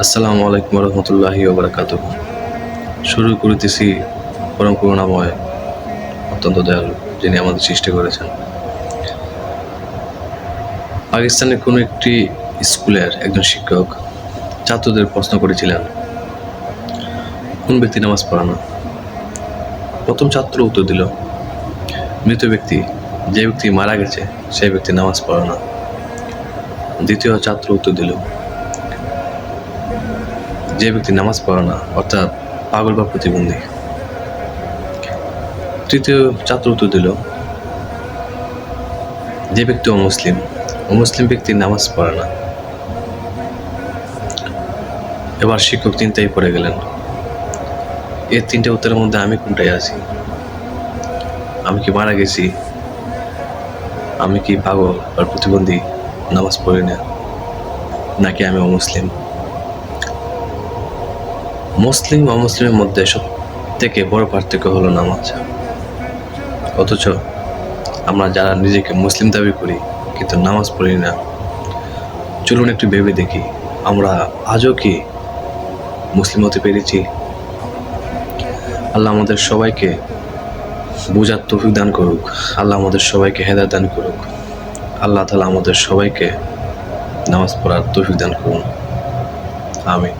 আসসালামু আলাইকুম রহমতুল্লাহি ওবরাকাতুহু। শুরু করিতেছি পরম করুণাময়, অত্যন্ত দয়ালু, যিনি আমাদের সৃষ্টি করেছেন। পাকিস্তানের কোনো একটি স্কুলের একজন শিক্ষক ছাত্রদের প্রশ্ন করেছিলেন, কোন ব্যক্তি নামাজ পড়ে না? প্রথম ছাত্র উত্তর দিল, মৃত ব্যক্তি, যে ব্যক্তি মারা গেছে সেই ব্যক্তি নামাজ পড়ে না। দ্বিতীয় ছাত্র উত্তর দিল, যে ব্যক্তি নামাজ পড়ে না, অর্থাৎ পাগল বা প্রতিবন্ধী। তৃতীয় ছাত্র উত্তর দিল, যে ব্যক্তি অমুসলিম ব্যক্তি নামাজ পড়ে না। এবার শিক্ষক চিন্তায় পড়ে গেলেন, এই তিনটে উত্তরের মধ্যে আমি কোনটায় আছি? আমি কি মারা গেছি? আমি কি পাগল বা প্রতিবন্ধী, নামাজ পড়ি না? নাকি আমি অমুসলিম? মুসলিম অমুসলিমের মধ্যে সব থেকে বড় পার্থক্য হলো নামাজ। অথচ আমরা যারা নিজেকে মুসলিম দাবি করি কিন্তু নামাজ পড়ি না, চলুন একটু ভেবে দেখি, আমরা আজও কি মুসলিম হতে পেরেছি? আল্লাহ আমাদের সবাইকে বোঝার তৌফিক দান করুক। আল্লাহ আমাদের সবাইকে হেদায়েত দান করুক। আল্লাহ তাআলা আমাদের সবাইকে নামাজ পড়ার তৌফিক দান করুন। আমিন।